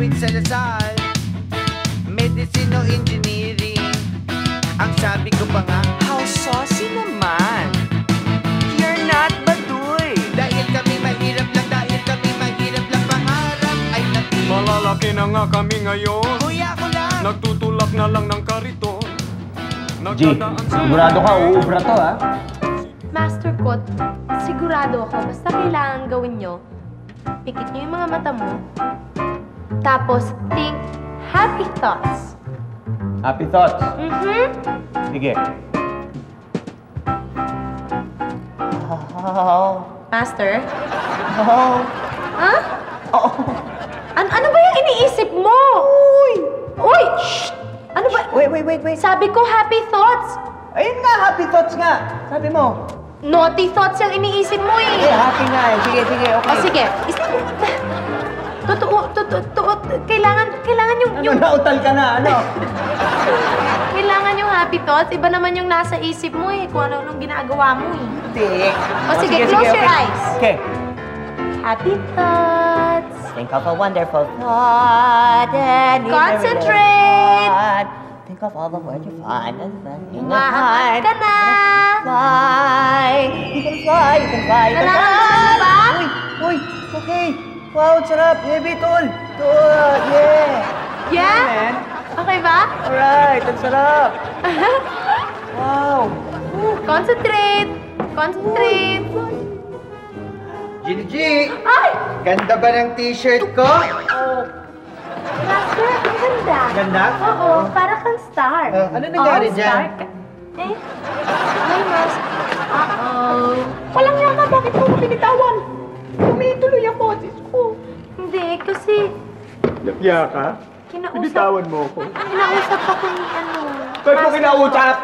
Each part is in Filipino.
with Salazar, medicine o engineering. Ang sabi ko pa nga, how saucy naman. You're not baduy. Dahil kami mahirap lang pangarap ay natin. Malalaki na nga kami ngayon. Kuya ko lang. Nagtutulak na lang ng kariton. G, sigurado ka, uubra to, ha? Master Kot, sigurado ako, basta kailangan gawin nyo, pikit nyo yung mga mata mo, tapos think happy thoughts. Happy thoughts. Sige. Master? Oh. Ha? Oh. Ano ba yung iniisip mo? Uy! Shh! Ano ba? Wait. Sabi ko happy thoughts. Ayun nga, happy thoughts nga. Sabi mo. Naughty thoughts yung iniisip mo eh. Happy nga eh. Sige, okay. O sige. Totoo. Kailangan yung... Nautal ka na, ano? Kailangan yung happy thoughts. Iba naman yung nasa isip mo eh. Kung ano-anong ginagawa mo eh. Hindi. O sige, close your eyes. Okay. Happy thoughts. Think of a wonderful thought and Concentrate. Think of all the words you find and then in the Umaangat heart. ka na. Fly. You can fly. Nararamdaman mo ba? Uy, okay. Wow, sarap. Yeah, Bitol. Yeah. Yeah? Man. Okay ba? Alright, ang sarap. Wow. Concentrate. Gigi, Ay! ganda ba ng t-shirt ko? Master, ang ganda. Ganda? Oo, para kang star. Ano nangyari dyan? Star ka. Eh? May mas... Walang yaka, bakit mo pinitawan? Tumituloy ang boses ko. Hindi, kasi... Napya ka? Pinitawan mo ako. Kinausap ako ni ano... Bakit mo kinausap?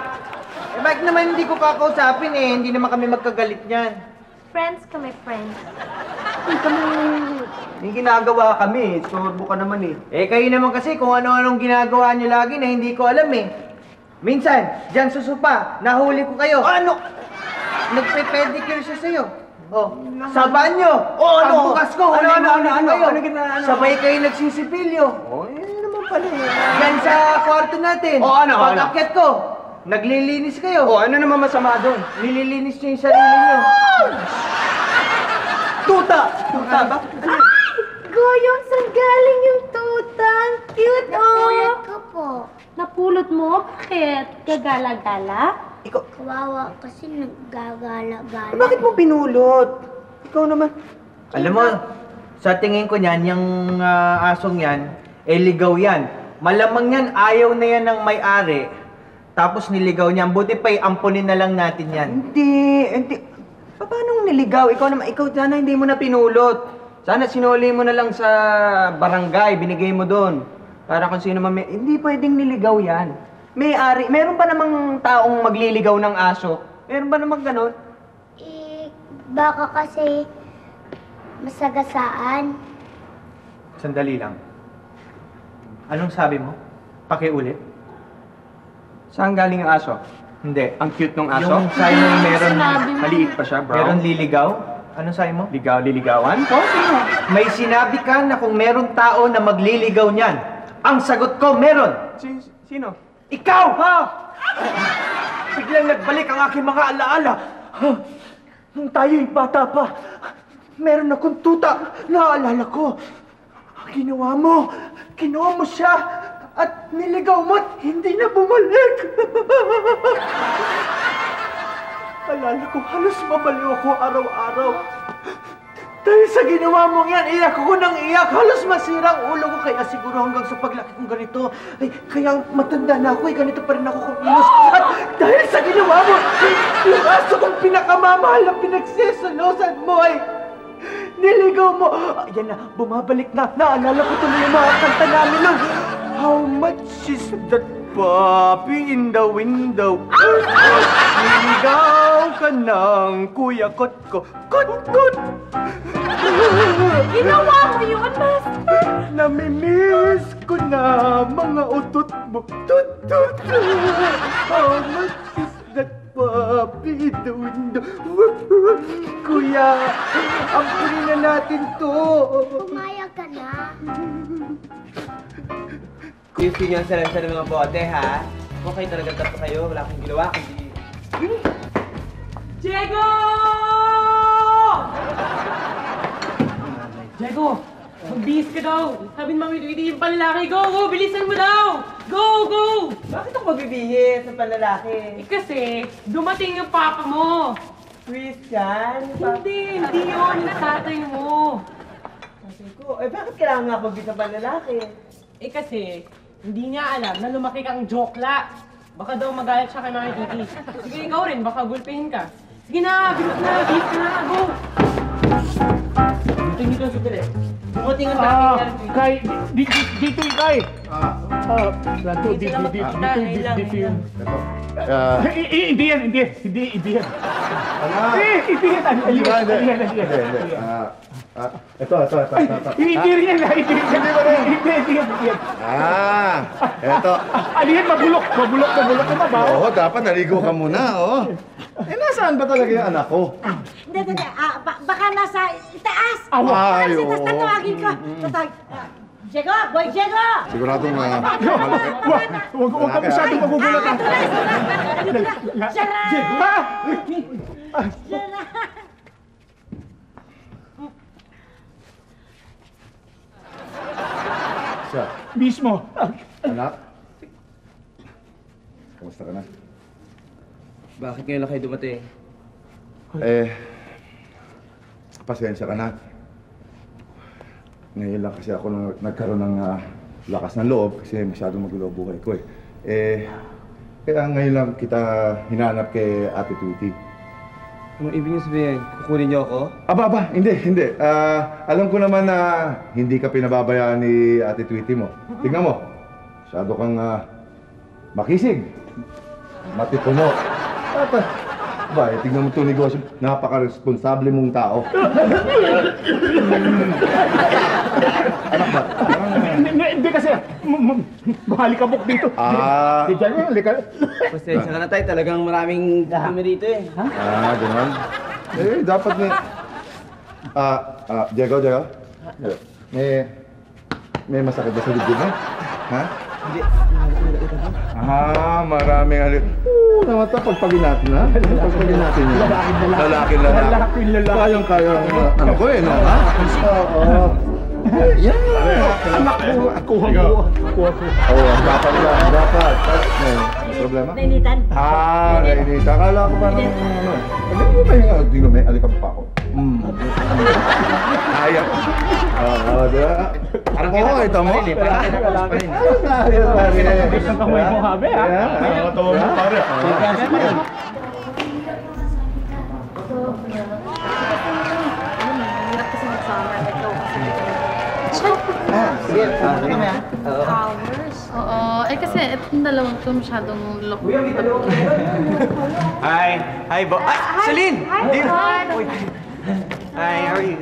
Eh, bakit naman hindi ko kakausapin eh? Hindi naman kami magkagalit niyan. Friends kami, friends. May ginagawa kami. Sorbo ka naman eh. Eh, kayo naman kasi kung ano-anong ginagawa niyo lagi na hindi ko alam eh. Minsan, dyan susupa, nahuli ko kayo. Ano? Nagpe-pedicure siya sa'yo. Oh, sa banyo. Oh, ano? Pagbukas ko, huli kayo. Ano? Sabay kayo nagsisipilyo. Oh, yun naman pala eh. Yan sa kwarto natin. Oh, ano? Pag-akyat ko, naglilinis kayo. O, ano naman masama doon? Nililinis niyo yung sarili niyo. Tuta ba? Goyong, saan galing yung tuta? Ang cute, oh! Napulot ko po. Napulot mo? Bakit? Gagala-gala? Ikaw, Kawawa kasi naggagala-gala. bakit mo pinulot? Ikaw naman. Alam mo, sa tingin ko niyan, yung asong yan, ligaw yan. Malamang yan, ayaw na yan ng may-ari. Tapos niligaw niya. Buti pa ampunin na lang natin yan. Hindi. Paano niligaw? Ikaw sana hindi mo na pinulot. Sana sinuli mo na lang sa barangay, binigay mo doon. Para kung sino man hindi pwedeng niligaw yan. May-ari, meron ba namang taong magliligaw ng aso? Meron ba namang ganon? Eh, baka kasi masagasaan. Sandali lang. Anong sabi mo? Pakiulit. Saan galing ang aso? Hindi. Ang cute ng aso? Yung sa'yo meron... Sinabi mo. Maliit pa siya, bro. Meron liligaw? Anong sa'yo mo? Liligawan? Oh, sino? May sinabi ka na kung meron tao na magliligaw niyan. Ang sagot ko, meron. Sino? Ikaw, ha? Biglang nagbalik ang aking mga alaala. Nung tayo'y bata pa, meron akong tuta. Naalala ko. Ginawa mo siya. At niligaw mo at hindi na bumalik. Alala ko, halos mabaliw ako araw-araw. Dahil sa ginawa mong yan, iyak ako ng iyak. Halos masira ang ulo ko. Kaya siguro hanggang sa paglaki kong ganito, ay, kaya matanda na ako, ganito pa rin ako kumilos. At dahil sa ginawa mo, yung aso kong pinakamamahal na pinagsisalosan mo ay niligaw mo. Ayan na, bumabalik na. Naalala ko tuloy yung mga kanta namin nun. How much is that puppy in the window? Niligaw ka ng kuya kot ko. Kot! Ginawa mo yun, Master! Namimiss ko na mga utot mo. Tut! How much is that puppy in the window? Kuya, ampunin na natin to. Pumayag ka na. Gusto niyo ang salansa ng mga bote, ha? Okay talaga tapos kayo. Wala akong ginawa kundi... Diego! Diego! Magbihis ka daw! Sabi ni Mami Tweety yung panlalaki. Go! Go! Bilisan mo daw! Go! Go! Bakit ako mabibihis sa panlalaki? Eh kasi, dumating yung papa mo! Christian? Hindi yun! Yung tatay mo! Sabi ko, eh bakit kailangan nga magbihis sa panlalaki? Eh kasi, hindi niya alam na lumaki kang jokla. Baka daw magalit siya kay Mami Tweety. Sige, ikaw rin. Baka gulpihin ka. Sige na! Bilis na! Bihis ka na! Go! Dumating dito sa dali. Dumating ang tatay ni Tweety. Kay, dito yung kay. Plato, dito yun. Hindi yan. Hindi yan. Hindi yan. Ito. Hindi rin yan. Eto. Ano yan? Mabulok na mabaho. Oo, dapat naligo ka muna, oh. Eh, nasaan ba talaga yung anak ko? Hindi. Baka nasa itaas. Ay, Kasi oo. tatawagin ka. Diego! Boy Diego! Siguradong malaki. Huwag ka masyadong magugulat. Sara! Siya, Mismo. anak. Kamusta ka na? Bakit ngayon lang kayo dumating? Eh, pasensya ka na. Ngayon lang kasi ako nagkaroon ng lakas ng loob kasi masyadong magulo ang buhay ko eh. Kaya ngayon lang kita hinanap kay Ate Tweety. Anong ibig niyo sabihin? Kukunin niyo ako? Aba, hindi. Alam ko naman na hindi ka pinababayaan ni Ate Tweety mo. Tingnan mo, masyado kang makisig, matipuno. At, tingnan mo itong negosyo, napaka-responsable mong tao. Anak ba? Hindi kasi, mahalikabok dito. Di dyan yun, halika. Pasensya ka na tayo. Talagang maraming kami rito eh. Ganun. Eh, dapat ni... Diego. May masakit ba sa dibdib mo? Ha? Hindi. Maraming halik. Namata, pagpagin natin, ha? Pagpagin natin yun. Lalaki. Kayang-kaya ang ano ko eh, no? Ha? Oo. Yan. Kuha mo. Oo, dapat. May problema? Nainitan. Nainita. Akala ko ba nang ano eh. Hindi mo may alikam pa ako. Ayak. Parang ito mo. Isang kamay mo, Habe, ha? Matawa mo, pare. Hours? Oo. Eh kasi itong dalawang to masyadong loko. Hi, Bo. Celine! Hi, Hi, how are you?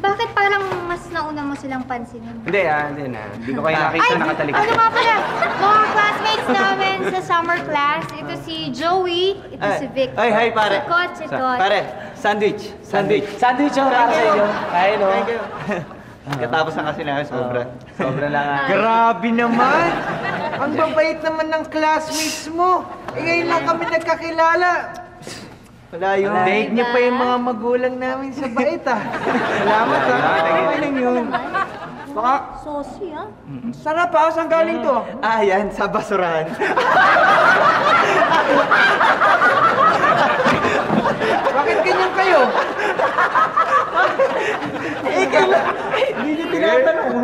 Bakit parang mas nauna mo silang pansinin? Hindi na. Hindi ko kayo nakita nakatalikod. Ano nga pala? Mga classmates namin sa summer class. Ito si Joey, ito si Vic. Hi, pare. Si Tot. Pare, sandwich. Sandwich ako para sa inyo. Ay, no. Thank you. Katapos na kasi namin, sobra lang. Grabe naman! Ang babait naman ng classmates mo. Ngayon lang kami nagkakilala. Wala yung date niyo pa yung mga magulang namin sa bait Salamat Okay lang yun. Baka, Saucy, ha? sarap saan galing to? Yan, sa basurahan. Bakit ganyan kayo? Hindi niyo tinatanong.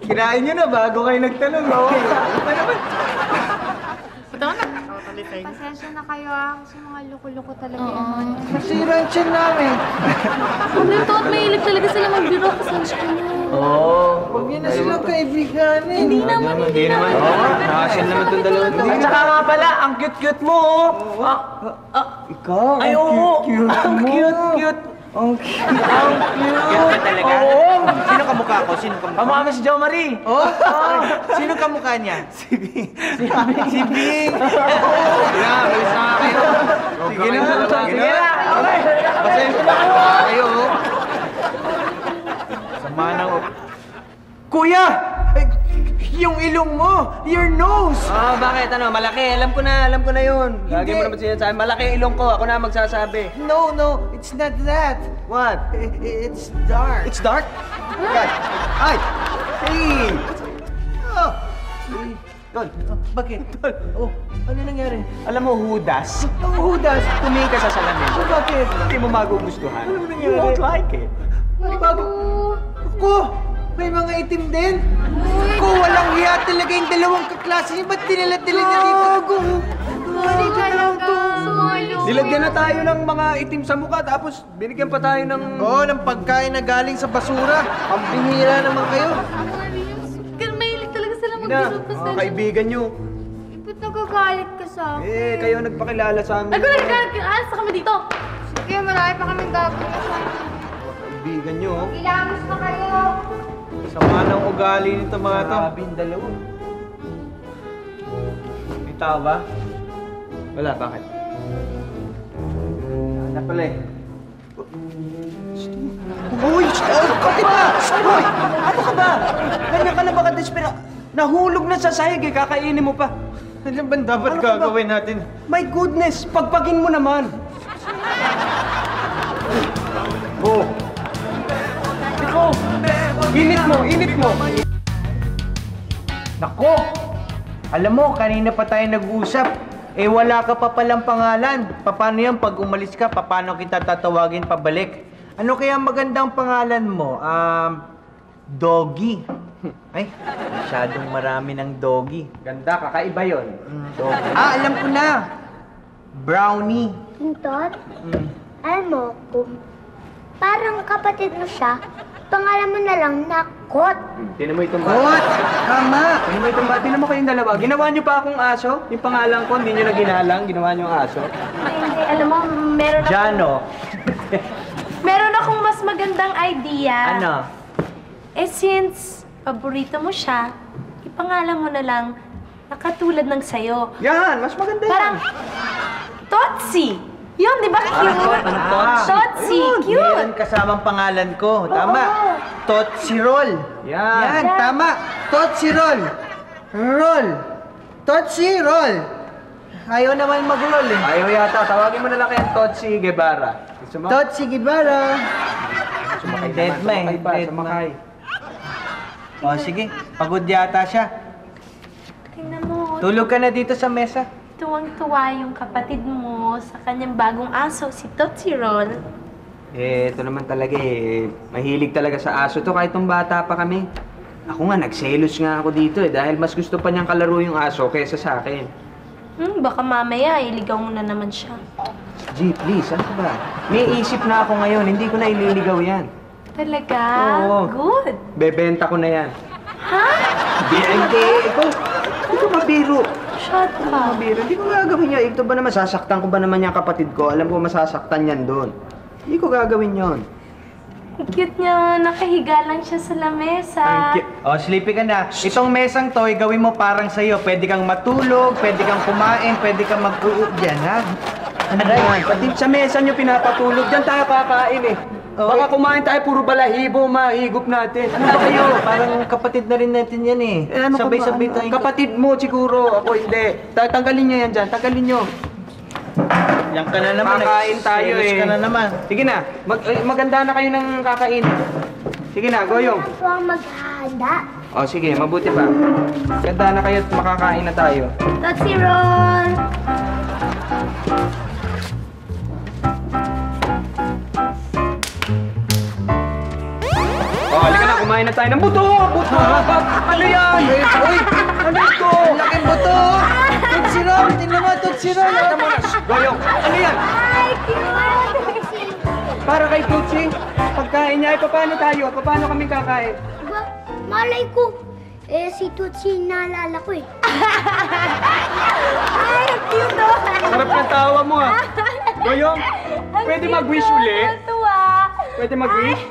Kinain nyo na bago kayo nagtanong. Pasensya na kayo kasi mga loko-loko talaga yun. Masira ang tiyan namin. Ano yung tot? Mahilig talaga sila magbiro. Pasensya ka na. Huwag niyo na silang kaibiganin. Hindi naman. Nakasyan naman itong dalawa to. At saka nga pala, ang cute-cute mo, Ikaw? Ay, oo. Ang cute. Ang cute ka talaga? Oo. Sino kamukha ko? Kamukha mo si Jo Marie. Sino kamukha niya? Si Bing. Sige na, alis na nga kayo. Sige na. Pasensya na kayo. Kuya! Ay, yung ilong mo! Your nose! Ah, bakit? Ano? Malaki. Alam ko na yun. Lagi Hindi. mo naman sinasabi. Malaki yung ilong ko. Ako na magsasabi. No, it's not that. What? It's dark. It's dark? Yan. Ay! Hey! Oh, Tol, bakit? Oh, ano nangyari? alam mo, Judas, Oh, Judas! tumingin ka sa salamin. Oh, bakit? Hindi mo magugustuhan. Ano nangyari? You won't like it. Bakit? Ako! May mga itim din? Ako, walang hiya talaga yung dalawang kaklase niyo. Ba't dinala-dala niya dito? Sorry talaga. Sorry. Nilagyan na tayo ng mga itim sa mukha, tapos binigyan pa tayo ng... Oo, ng pagkain na galing sa basura. Ang bihira naman kayo. Mahilig talaga sila Na, mag-isip ka sa... kaibigan nyo. Ba't nagagalit ka sa akin? Eh, kayo nagpakilala sa amin. Ay, kung nagkakalit, alas na kami dito. Sige, marami pa kaming gagawin sa Kaibigan nyo. Ilamos na kayo. Sama ng ugali nito mga to. Grabe yung dalawa. May tao ba? Wala, bakit? Wala pala eh. Uy! Bakit ba? Uy! Ano ka ba? Ganyan ka na baka despera. Nahulog na sa sahig eh, kakainin mo pa. Ano ba dapat Ano ka ba? gagawin natin? My goodness, pagpagin mo naman. Oh. Ikaw, init mo. Nako! Alam mo, kanina pa tayo nag-usap. Eh, wala ka pa palang pangalan. Paano yan? Pag umalis ka, paano kita tatawagin pabalik? Ano kaya magandang pangalan mo? Doggy. Ay, masyadong marami ng doggy. Ganda, kakaiba yun. Alam ko na! Brownie. Tinton, alam mo, kung parang kapatid mo siya, pangalan mo na lang na Kot. Tinan mo itong bata. Kot! Tama! Tinan mo itong bata. Tinan mo kayong dalawa. Ginawa niyo pa akong aso? Yung pangalan ko, hindi niyo na ginalang. Ginawa niyo ang aso. Ay, hindi, alam mo, meron Jano. meron akong mas magandang idea. Ano? Eh, since paborito mo siya, ipangalan mo na lang na katulad ng sayo. Yan, mas maganda yan. Parang, Totsi! Yun, di ba cute? Totsi, cute! Meron kasamang pangalan ko. Tama. Totsi Roll. Yan. Tama. Totsi Roll. Roll. Totsi Roll. Ayaw naman mag-roll eh. Ayaw yata. Tawagin mo na lang kayang Totsi Guevara. Gusto mo? Totsi Guevara. Sumakay Dead naman. ma eh. Sumakay ba? Dead ma. Sumakay. O sige, pagod yata siya. Tingnan mo, Tulog ka na dito sa mesa. tuwang-tuwa yung kapatid mo sa kanyang bagong aso, si Totsi Roll. Eh, ito naman talaga eh. Mahilig talaga sa aso to kahit nung bata pa kami. Ako nga, nagselos nga ako dito eh. Dahil mas gusto pa niyang kalaro yung aso kaysa sa akin. Baka mamaya, iligaw mo na naman siya. G, please, ano ka ba? May isip na ako ngayon. Hindi ko na ililigaw yan. Talaga? Oo. Good. Bebenta ko na yan. Ha? Hindi, ito. Ito mabiro. Shut up. Mabiro. Hindi ko gagawin yan. Ito ba naman, sasaktan ko ba naman yung kapatid ko? Alam ko masasaktan yan doon. Hindi ko gagawin yon. Ang cute niya. Nakahiga lang siya sa lamesa. O, sleepy ka na. Itong mesang to, gawin mo parang sa'yo. Pwede kang matulog, pwede kang kumain, pwede kang mag-uub dyan, ha? Ano ba yan? Pati sa mesa nyo pinapatulog. Diyan tayo kakain eh. Baka kumain tayo, puro balahibo, mahigop natin. Ano ba kayo? Parang kapatid na rin natin yan eh. Ano ka ba? Sabay-sabay Ano? tayo. Kapatid mo siguro, ako hindi. Tanggalin nyo yan dyan, tanggalin nyo. Yan ka na naman. Kakain tayo nagselos eh. ka na naman. Sige na, maganda na kayo ng kakain. Sige na, Goyong. Ako ang maghahanda. O sige, mabuti pa. Ganda na kayo at makakain na tayo. Totsi Roll! O, halika na, kumain na tayo ng buto! Buto! Ano yan? Uy! Ano ito? Ang laking buto! Tutsi Roll! Tingnan mo, Tutsi Roll! Tingnan mo na. Goyong, ano yan? Ay, cute! Para kay Tutsi, pagkain niya, paano tayo? Paano kami kakain? Ba, malay ko. Eh, si Tutsi naalala ko eh. Ay, ang cute oh! Sarap ng tawa mo ah. Goyong, pwede mag-wish uli? Tuwa! Pwede mag-wish?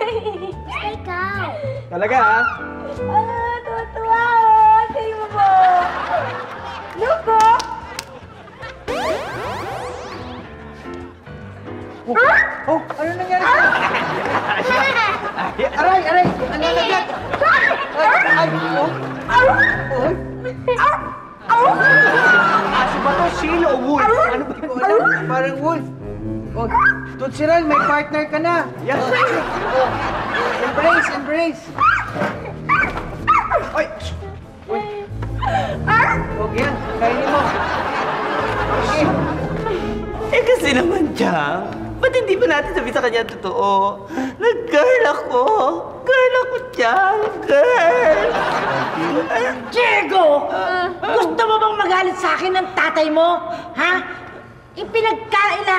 Basta ikaw. Talaga ah? Ah, tuwa-tuwa oh! Tingnan mo po! Look oh! Oh, ano nangyari sa'yo? Aray! Ang lalagat! Ay! Aso ba to? Silo o wolf? Ano ba ko alam? Parang wolf. Oh, Tutsiral, may partner ka na. Yes. Oh, embrace. Oy! Okay yan, kainin mo. Okay. Kasi naman, Chang, ba't hindi pa natin sabi sa kanya totoo? Nag-girl ako, Chang, girl. Diego! Gusto mo bang magalit sa akin ng tatay mo? Ha? Katiwala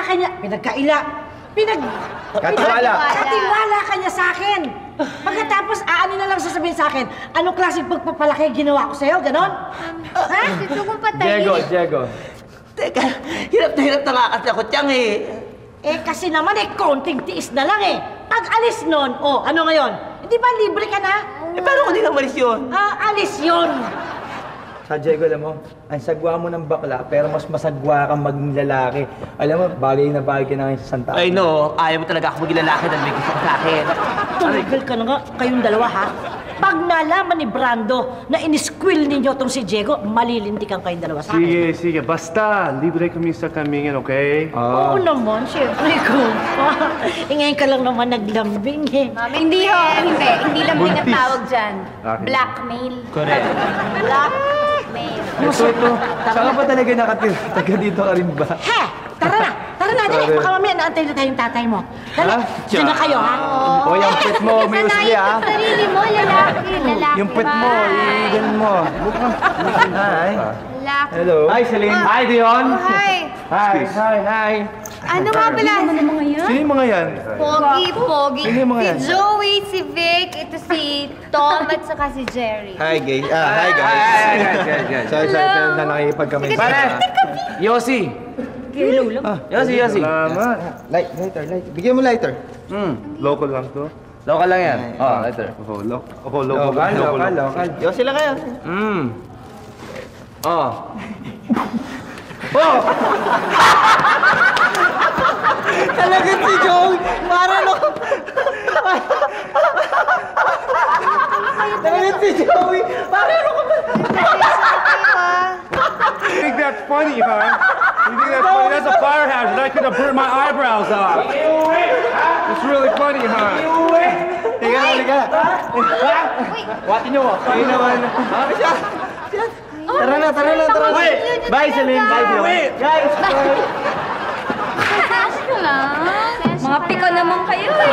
ka niya sa akin. Pagkatapos, ano na lang sasabihin sa akin? Anong klaseng pagpapalaki ginawa ko sa'yo? Ganon? Ha? Gusto kong patayin. Diego. Teka, hirap na nga kasi ako, Chang eh. Eh kasi naman konting tiis na lang eh. Pag alis nun, ano ngayon? Hindi ba libre ka na? Paano ko din umalis yun? Alis yun. Sa Diego, alam mo, ang sagwa mo ng bakla, pero mas masagwa kang maging lalaki. Alam mo, bagay na bagay ka na ngayon sa Santa. Ay no, ayaw mo talaga ako maging lalaki dahil may gusto ka sa akin. Tumigil ka na nga, kayong dalawa ha. Pag nalaman ni Brando na in-squill ninyo tong si Diego, malilintikan kayong dalawa sa akin. Sige. Basta, libre kami sa kamingin, okay? Oo naman, syempre ko. Ngayon ka lang naman naglambing eh. Mami, hindi ho. Hindi lang din ang tawag dyan. Blackmail. Correct. Blackmail. Ito. Saan ka ba talaga nakatira? Taga dito ka rin ba? He! Tara na, dali. Baka mamaya naantay na tayong tatay mo. Dali, dyan na kayo, ha? O, yung pet mo, may usli, ha? Sarili mo, lalaki. Yung pet mo, i-ganon mo. Hi. Lalaki. Hello. Hi, Celine. Hi, Dion. Oh, hi. Hi. Ano nga pala? Sino yung mga yan? Pogi. Sino yung mga yan? Si Joey, si Vic, ito si Tom, at saka si Jerry. Hi, guys. Hi, guys. Sorry, na nakikipag kami. Pare! Yossi. Yossi. Salamat. Lighter. Bigyan mo lighter. Local lang to. Local lang yan. Lighter. Local. Yossi lang kayo. Talagang si Joey, parang ako. Talagang si Joey, parang ako. You think that's funny, huh? You think that's funny? That's a fire hazard. I could have burned my eyebrows off. It's really funny, huh? Teka. Wati nyo. Kayo naman. Tara na. Wait! Bye, Celine. Bye, Dion. Guys! Ano lang? Mga piko naman kayo eh.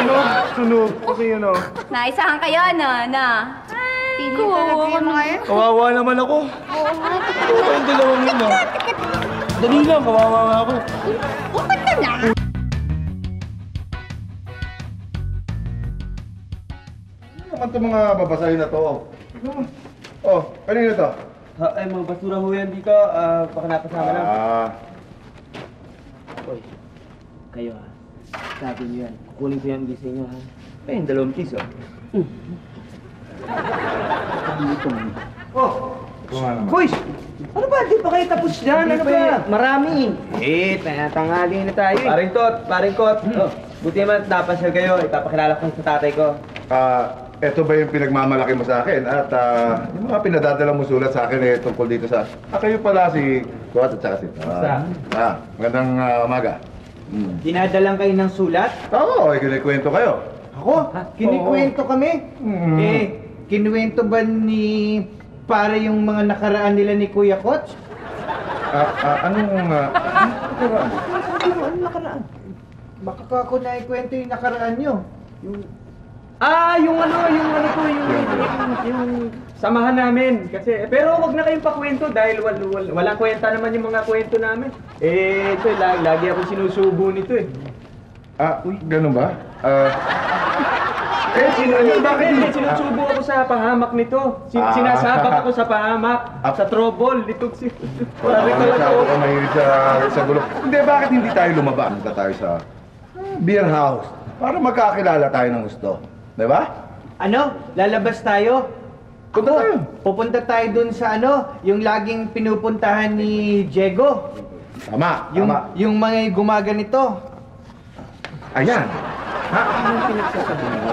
Sunog. Kasi Naisahan kayo, ano? Kawawa ka na ngayon. Kawawa naman ako. Oo nga. Yung dalawang yun, Dali lang, kawawa nga ako. Upat ka na. Ano naman itong mga babasahin na to? Oh, kanina to? Ay, mga basura ho yan dito. Baka napasama lang. Hoy, kayo ha. Sabi niyo yan. Kukunin ko yan gising niyo ha. Ay, yung dalawang piso. Boys! Ano ba? Di ba kayo tapos dyan? Ano ba? Marami. Tanghali na tayo. Paring kot. Buti naman napasyal kayo. Ipapakilala ko sa tatay ko. Ito ba yung pinagmamalaki mo sa akin? At yung mga pinadadala mo sulat sa akin tungkol dito sa... kayo pala si Kuat at saka si... magandang umaga. Dinadalang kayo ng sulat? Oo, kinikwento kayo. Ako? Kinikwento kami? Kinuwento ba ni... para yung mga nakaraan nila ni Kuya Kots? Anong nakaraan? Baka ako na ikwento yung nakaraan nyo. Yung samahan namin. Kasi, pero wag na kayong pakwento dahil walang kwenta naman yung mga kwento namin. Ito, lagi ako sinusubo nito eh. Ganun ba? Bakit hindi sinusubo ako sa pahamak nito? Sinasabak ako sa pahamak, sa trouble, litog si... Masyado ka mahilig sa gulo. Hindi, bakit hindi tayo lumabas? Punta tayo sa beer house para magkakilala tayo ng gusto. Di ba? Ano? Lalabas tayo? Punta tayo. Pupunta tayo dun sa yung laging pinupuntahan ni Diego. Tama. Yung mga gumaganito. Ayan. Anong pinagsasabi mo?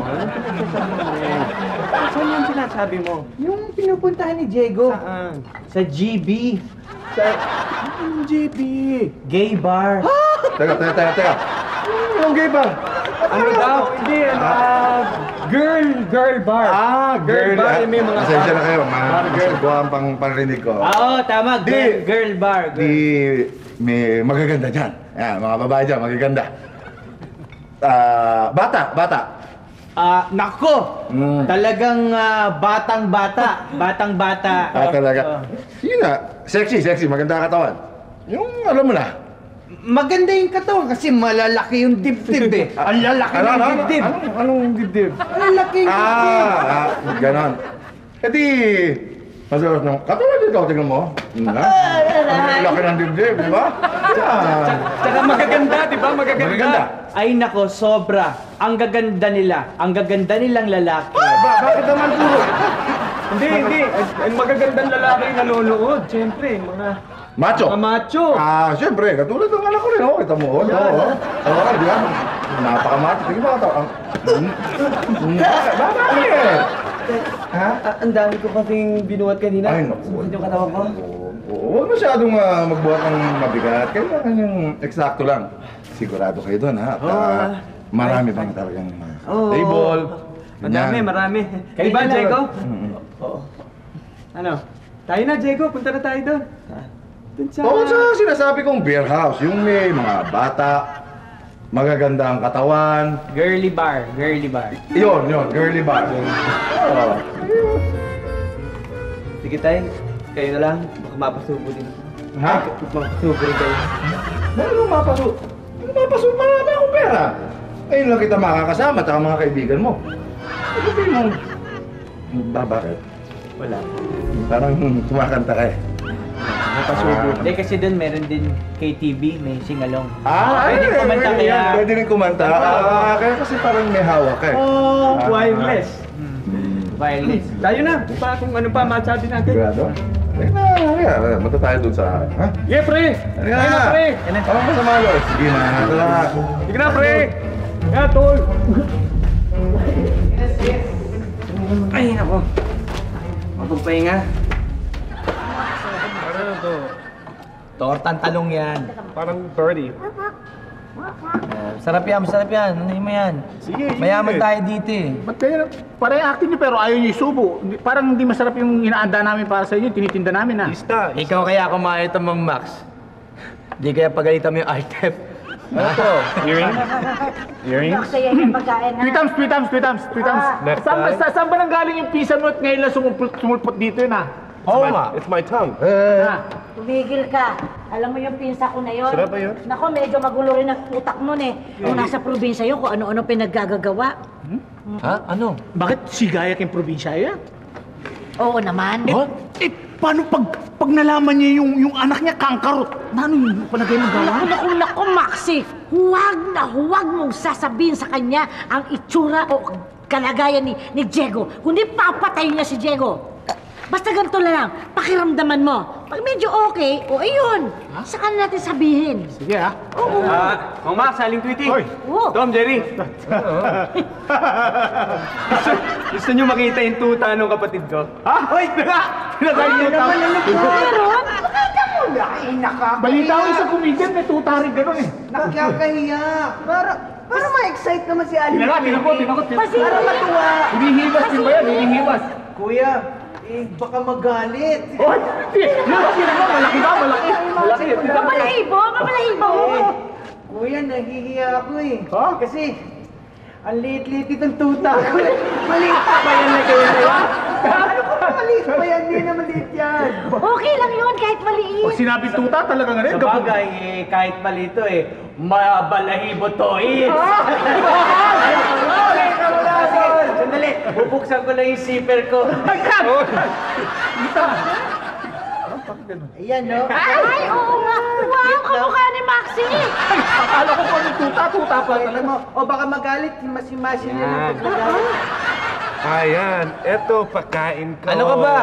Saan yung sinasabi mo? Yung pinupuntahan ni Diego. Saan? Sa GB. Sa... Anong GB? Gay bar. Teka. Anong gay bar? Ano daw? Hindi, girl bar. Girl bar. May mga Pasensya na kayo, masagwa ang pangrinig ko. Oo, tama. Girl bar. May magaganda dyan. Yan, mga babae dyan, magaganda. Bata. Nako! Talagang batang-bata. Batang-bata. Talaga. Yun na, sexy, maganda katawan. Yung alam mo na. Maganda yung katawan kasi malalaki yung dibdib eh. Ang lalaki ng dibdib. Anong dibdib? Malalaki yung dibdib. Ganon. E di, masarap nung, katulad ikaw, tingnan mo. Ang laki ng dibdib, di ba? Tsaka magaganda, di ba? Magaganda. Ay nako, sobra. Ang gaganda nila. Ang gaganda nilang lalaki. Bakit naman puro? Hindi. Ang magagandang lalaki yung nanonood. Siyempre, mga... Macho. Mga macho. Siyempre, katulad ng anak ko rin, kita mo. Oo, di ba? Napaka-macho. Sige ba, ito? Bakit? Ha? Ang dami ko kasing binuhat kanina. Ay, naku. Sumakit yung katawan ko. Huwag masyadong magbuhat ng mabigat. Kailangan yung eksakto lang. Sigurado kayo doon, ha? At marami bang talagang table. Marami. Kayo ba, Diego? Oo. Ano? Tayo na, Diego. Punta na tayo doon. Oo, sa sinasabi kong beer house. Yung may mga bata, magaganda ang katawan. Girly bar. Yun, girly bar. Oo. Sige tayo. Kayo na lang. Baka mapasubo din. Ha? Mapasubo rin kayo. Anong mapasok? Marami akong pera. Ayun lang kita makakasama at mga kaibigan mo. Sabihin mo, bakit? Wala. Parang kumakanta ka eh. Mapasubo. Hindi kasi doon meron din KTV, may singalong. Pwede kumanta kaya. Pwede rin kumanta. Kaya kasi parang may hawak eh. Wireless. Wireless. Tayo na. Kung ano pa masabi natin. Sigurado? Mata tayo dun sa... Ha? Yeah, pre! Tayo na, pre! Tawag mo sa malo. Sige na, tara. Sige na, pre! Yeah, tol! Ay, nako. Mapagpahinga. Ano to? Tortang talong yan. Parang birdie. Sarap yan. Ano mo yan? Sige. Mayaman tayo dito eh. Ba't kayo, parang acting niyo pero ayaw niyo isubo. Parang hindi masarap yung inaanda namin para sa inyo, tinitinda namin ha. Lista. Ikaw kaya kumain ito, Mang Max. Di kaya pagalitan mo yung item. Ano to? Earrings? Masaya yung pagkain na. Tweet times. Saan ba nang galing yung pisa mo at ngayon lang sumulpot dito yun ha? It's my tongue. Tumigil ka. Alam mo yung pinsa ko na yun? Sarap ba yun? Nako, medyo magulo rin ang utak nun eh. Kung nasa probinsya yun, kung ano-ano pinaggagawa. Ha? Ano? Bakit sigayak yung probinsya yan? Oo naman. Paano pag nalaman niya yung anak niya kangkarot? Ano yung palagay mo gawa? Naku, Maxi. Huwag mong sasabihin sa kanya ang itsura o kalagayan ni Diego. Kundi papatayin niya si Diego. Basta ganito na lang, pakiramdaman mo. Pag medyo okay, o ayun, saka natin sabihin. Sige ha. Oo. Mang Max, saling tweeting. Oo. Tom, Jerry. Gusto niyo makita yung tuta ng kapatid ko? Ha? Hoy! Pinagay niyo ka. Meron? Balita ko sa comedian, may tuta rin gano'n eh. Nakakahiya. Para ma-excite naman si Ali. Tinakot. Para matuwa. Hinihibas din ba yan? Hinihibas. Kuya, baka magalit. Oh, malaki ba? Malaki. Mamalahibo. Kuya, nahihiya ako eh. Ha? Kasi, ang liit-liit itong tuta ko eh. Maliit pa yan na kayo na yan. Ano ko ba maliit pa yan? Hindi na maliit yan. Okay lang yun, kahit maliit. Pag sinabi tuta, talaga nga rin. Sa bagay, kahit malito mabalahibo to eh. Sandali, bubuksan ko na yung zipper ko. Ayan, no? Ay, oo nga. Wow, kamukha ni Maxi. Akala ko pa tuta pa. Alam mo, o baka magalit, si Masi na lang pag nagalit. Ayan, eto pagkain ko. Ano ka ba?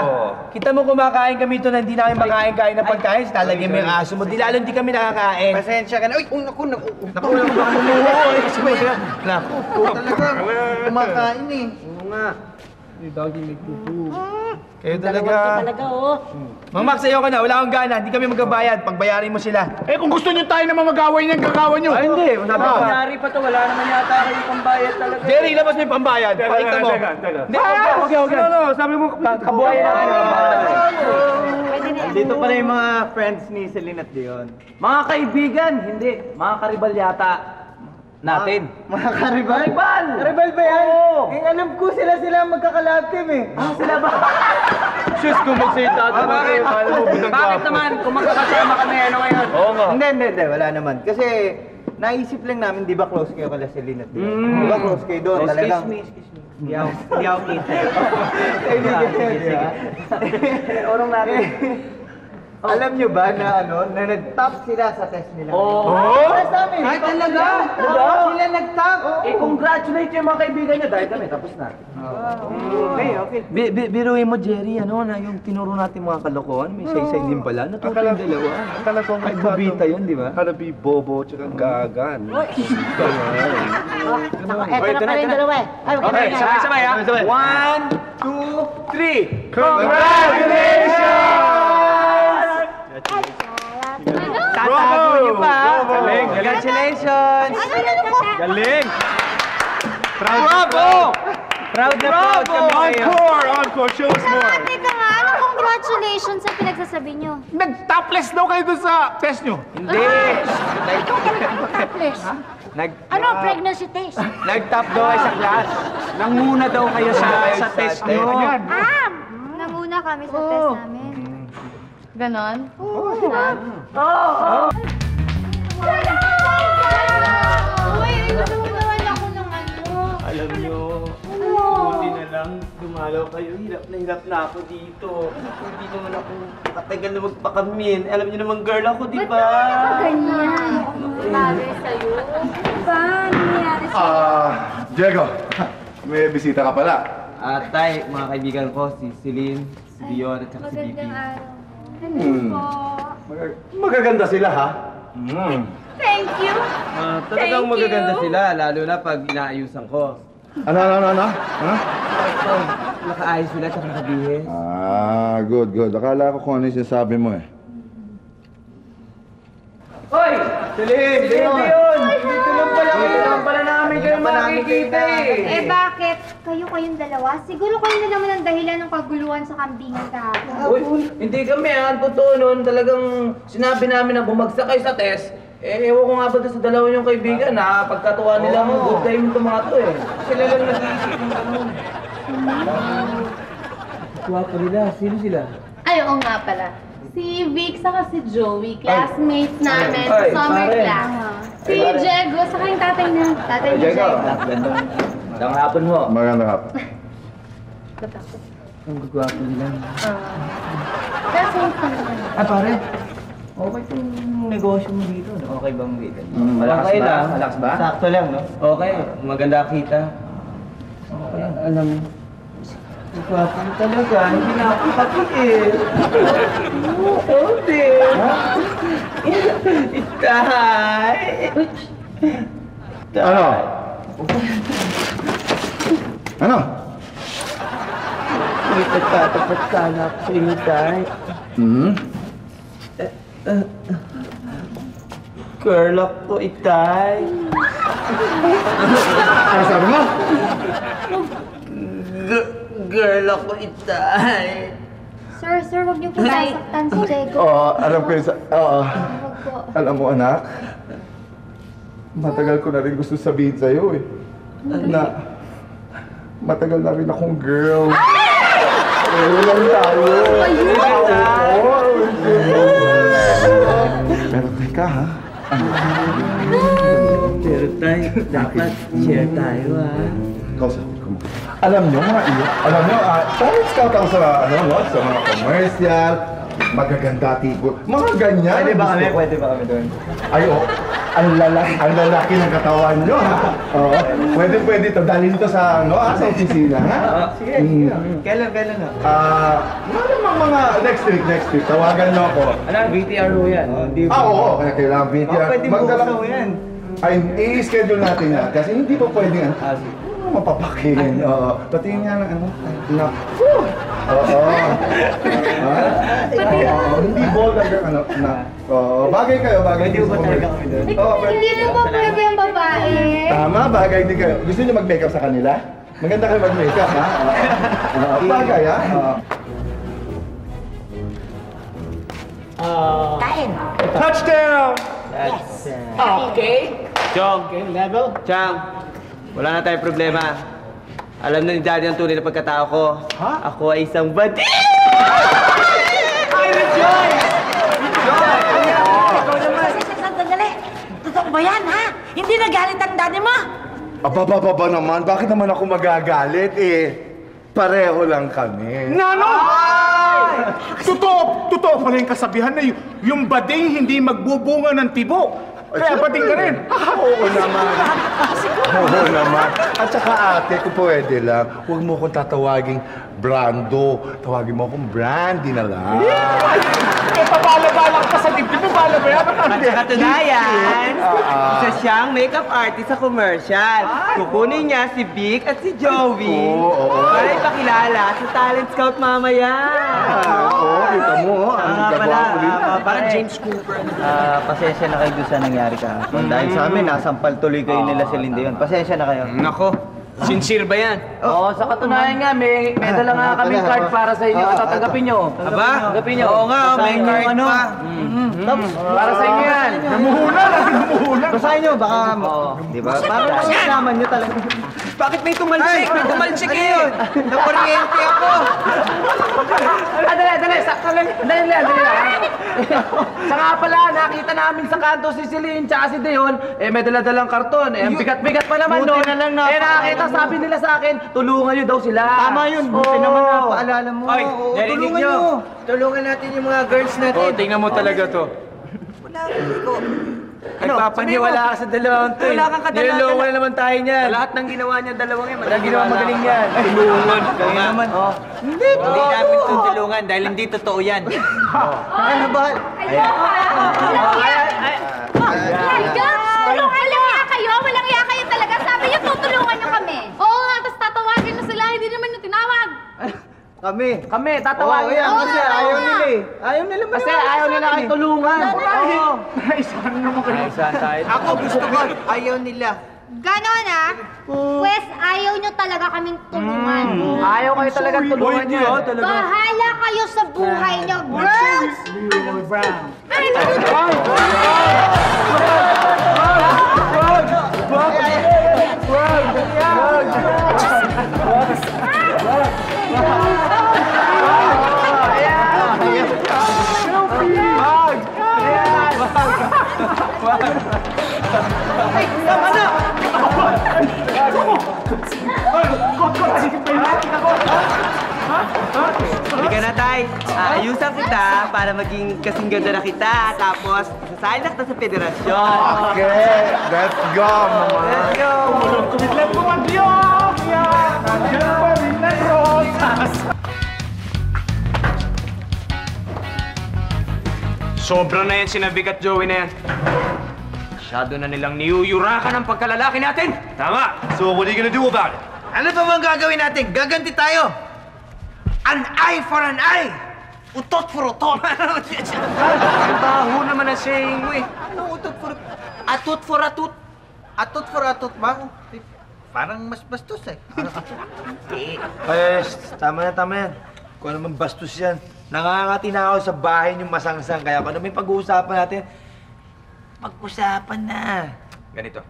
Kita mo kumakain kami ito na hindi namin makain-kain ng pagkain. Talagyan mo yung aso mo. Di lalo hindi kami nakakain. Pasensya ka na. Uy, naku. Naku. Talaga, kumakain eh. Oo nga. Kayo talaga. Talaga, oh. Mang Max, sa'yo ka na. Wala akong gana. Hindi kami magbabayad. Pagbayarin mo sila. Eh kung gusto nyo tayo naman mag-away niyan, gagawan nyo. Ay, hindi. Wala pa. Nangyari pa to, wala naman yata kayong pambayad talaga. Jerry, labas mo yung pambayad. Pakita mo. Hindi, okay. No, sabi mo, Kabuhay na kayo. Dito pala yung mga friends ni Celine at Dion. Mga kaibigan, hindi. Mga karibal yata. Natin. Mga karibal? Karibal! Karibal ba yan? Oo. Eh, alam ko sila magkakalab team eh. Ah, sila ba? Sus, kung magsita ito. Bakit naman? Kung magkakasama kami, ano ngayon? Oo nga. Hindi. Wala naman. Kasi, naisip lang namin, di ba close kayo kala Celine at Dion? Di ba close kayo doon? Talagang... Excuse me. Hindi ako kita. Orong natin. Alam nyo ba na na nag-top sila sa test nila? Oo. Para sa amin. Ay, talaga? Sila nag-top. Congratulate yung mga kaibigan nyo dahil kami tapos na. Okay. Biruin mo, Jerry, na yung tinuro natin mga kalokohan, may say-say din pala. Natuto yung dalawa. Akala ko Ay, bubita yun, di ba? Gotta be bobo tsaka gagan. Eto na pala yung dalawa eh. Okay, sabay-sabay ha. 1, 2, 3. Congratulations! Tatago nyo pa. Galing. Congratulations. Galing! Bravo! Proud na proud kami kayo. Encore! Show us more! Teka nga, anong congratulations sa pinagsasabi nyo? Nag-topless daw kayo dun sa test nyo. Hindi. Topless. Ano ang pregnancy test? Nag-top daw kayo sa class. Nanguna daw kayo sa test nyo. Nanguna kami sa test namin. Ganon? Uy, gusto mo naman ako ng ano. Alam nyo, buti na lang dumalaw kayo. Hirap na ako dito. Hindi naman ako katagal na magpakamin. Alam nyo naman girl ako, di ba? Ganyan. Bagay sa'yo. Ba, nangyari sa'yo? Diego, may bisita ka pala. Tay, mga kaibigan ko, si Celine, si Dion, at saka si Bibi. Magandang araw. Magaganda sila, ha? Thank you. Talagang magaganda sila, lalo na pag inaayusan ko. Ano? Ha? Nakaayos sila at nakabihis. Good. Akala ko kung ano yung sinasabi mo eh. Hoy! Celine! Dion! Dito lang pala kayo. Dito lang pala namin kayo makikita eh. Bakit? Kayong dalawa? Siguro kayo na naman ang dahilan ng kaguluhan sa kambingan kahapon. Uy, hindi kami totoo nun. Talagang sinabi namin na bumagsak kayo sa test. Ewan ko nga ba sa dalawa yung kaibigan na pagkatuwa nila mo, good time itong mga to eh. Sila lang nag-iisip ng ganun. Tuwa pa nila. Sino sila? Ay, oo nga pala. Si Vic saka si Joey, classmates namin sa summer class. Si Diego, saka yung tatay ni Diego. Magandang hapon mo. Magandang hapon. Ang gagwapo nila. Kasi naman. Pare. Okay itong negosyo mo dito. Okay ba mo dito? Malakas ba? Malakas ba? Sakto lang, no? Okay. Maganda kita. Okay. Alam mo. Gwapo talaga. Hindi na ako kapit. Hindi. Itay. Ano? Ano? May pagtatapat sana ako sa inyo, Tay. Girl ako, Itay. Ano sabi mo? Girl ako, Itay. Sir, huwag niyo po sasaktan si Diego. Oo, alam ko yun. Oo. Huwag po. Alam mo, anak, matagal ko na rin gusto sabihin sa'yo eh. Na, matagal na rin akong girl. Lang tayo. Pero teka ha. Pero Tay, dapat share tayo ha. Kausapin ko mo. Alam nyo mga iyo, alam nyo, talent scout ako sa, sa mga commercial, magaganda tipo, mga ganyan. Pwede ba kami doon? Ay, Ang lalaki ng katawan nyo, ha? Oo. Pwede to. Dalhin to sa, sa opisina, ha? Sige. Kailan na? Mga next week. Tawagan nyo ako. Ano, VTR ho yan. Oo. Kaya kailangan VTR. Pwede bukas ho yan. Ay, i-schedule natin yan. Kasi hindi pa pwedeng, mapapakin. Oo. Patingin nga ng ano. Naku! Oo. Hindi bold ang ano. Oo. Bagay kayo. Hindi ba talaga kami doon? Hindi na ba pwede yung babae? Tama, bagay din kayo. Gusto niyo mag-makeup sa kanila? Maganda kayo mag-makeup, ha? Bagay, ha? Kain. Touchdown! Yes. Okay. Chong, Okay, level. Chang, wala na tayong problema. Alam na ni Daddy ang tunay na pagkatao ko. Ha? Ako ay isang badi! Sandali. Totoo ba yan, ha? Hindi nagalit ang daddy mo? Ababa naman. Bakit naman ako magagalit, Pareho lang kami. Nano! Totoo pala yung kasabihan na yung bading hindi magbubunga ng tibo. Kaya bading ka rin. Oo naman. At saka ate, kung pwede lang, huwag mo akong tatawaging Brando. Tawagin mo akong Brandy na lang. Pabala-bala ka sa dibdib mo, bala ba yan? At sa katunayan, isa siyang makeup artist sa commercial. Kukunin niya si Vic at si Joey para ipakilala sa talent scout mamaya. Oo, kita mo. Ang gagawa ko rin. Parang James Cooper. Pasensya na kayo doon sa nangyari kahapon. Dahil sa amin, nasampal tuloy kayo nila si Linda yun. Pasensya na kayo. Nako, sincere ba yan? Oo, sa katunayan nga, may dala nga kaming card para sa inyo at tatanggapin nyo. Aba? Tanggapin nyo. Oo nga, may card pa. Para sa inyo yan. Namuhunan. Basahin nyo, baka... Di ba? Para naman nyo talaga. Bakit may tumalsik? May tumalsik ngayon. Nakuryente ako. Dali lang. Sa nga pala, nakita namin sa kanto si Celine tsaka si Deon, may dala-dalang karton. Ang bigat-bigat pa naman nun. Nakakita, sabi nila sa akin, tulungan nyo daw sila. Tama yun. Buti naman napaalala mo. Oy, narinig nyo. Tulungan natin yung mga girls natin. Tingnan mo talaga to. Nagpapaniwala ka sa dalawang to. Wala kang kadalagan. Niloloko na naman tayo niyan. Lahat ng ginawa niya, dalawang yan. Walang ginawa magaling yan. Tulungan. Kaya naman. Hindi namin itong tulungan dahil hindi totoo yan. Ay, bahal. Walang iya kayo? Walang iya kayo talaga? Sabi niyo, tutulungan niyo kami. Oo nga, tapos tatawagin na sila. Hindi naman yung tinawag. Kami, tatawagin yan. Kasi ayaw nila Ayaw nila maniwala. Kasi ayaw nila kayo tulungan. Oo. Naisahan naman kayo. Ako gusto ko. Ayaw nila. Ganon ah. Pwes, ayaw niyo talaga kaming tulungan. Ayaw kayo talaga tulungan nyo. Bahala kayo sa buhay niyo, girls! Halika na, Tay. Ayusan kita para maging kasing ganda na kita. Tapos, sasahin na kita sa federasyon. Okay, let's go, mama. Let's go! Kumidlan po ang Diyos! Nandiyan pa rin ng rosas! Sobra na yan, sinabik at Joey na yan. Masyado na nilang niyuyurakan ang pagkalalaki natin. Tama. So what are you gonna do about it? Ano pa bang gagawin natin? Gaganti tayo! An eye for an eye! Utot for utot! Baho naman ang saying mo eh. Ano utot for utot? Atot for atot? Atot for atot ba? Parang mas bastos eh. Ay, tama yan. Kung ano man bastos yan. Nangangati na ako sa bahay niyong masangsang. Kaya kung ano may pag-uusapan natin, pag-usapan na. Ganito.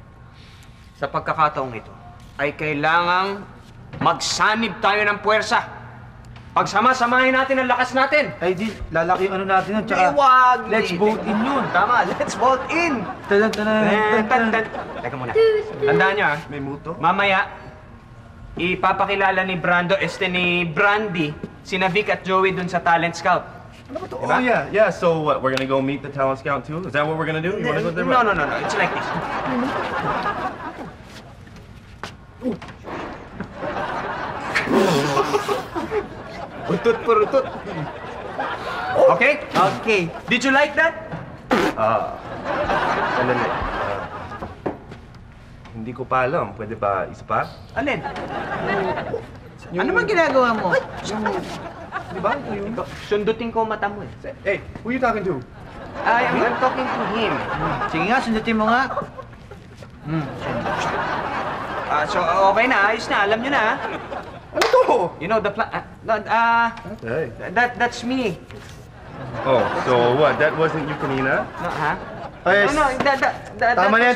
Sa pagkakataong ito, ay kailangang magsanib tayo ng puwersa. Pagsama-samahin natin ang lakas natin. Ay, di, lalaki yung ano natin yun. Tsaka, Wag! let's vote in yun. Tama, let's vote in! Teka muna. Tandaan niyo ah. May muto? Mamaya, ipapakilala ni Brandy, sina Vic at Joey dun sa Talent Scout. Oh, yeah. So what? We're gonna go meet the talent scout too? Is that what we're gonna do? You wanna go there? No. It's like this. Utot for utot. Okay? Okay. Did you like that? Sandali. Hindi ko pa alam. Pwede ba isa pa? Alin? Ano man ginagawa mo? Di ba? Sundutin ko mata mo eh. Hey, who are you talking to? I'm talking to him. Sige nga, sundutin mo nga. So, okay na. Ayos na. Alam nyo na. Ano to? You know, the plan... Hey. That's me. Oh, so what? That wasn't you kanina? No, ha? Ay, No, tama yan.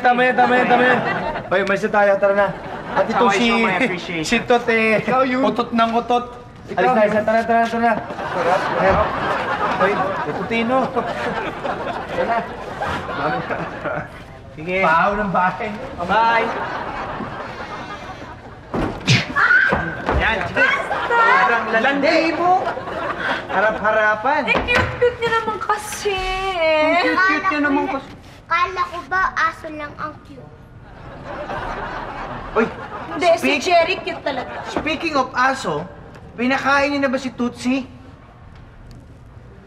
Hoy, may tayo, tara na. At That's ito how I show my appreciation. si Tot eh, utot ng utot. Alis na isa, tara. Hoy, tutino. Tara. Sige. Paaw ng bahay. Bye. Yan, sige. Sobrang lalandi mo. Harap-harapan. Cute-cute niyo naman kasi. Cute nyo naman kasi. Kala ko ba aso lang ang cute? Uy, Hindi, si Cherry cute talaga. speaking of aso, pinakain niyo na ba si Tootsie?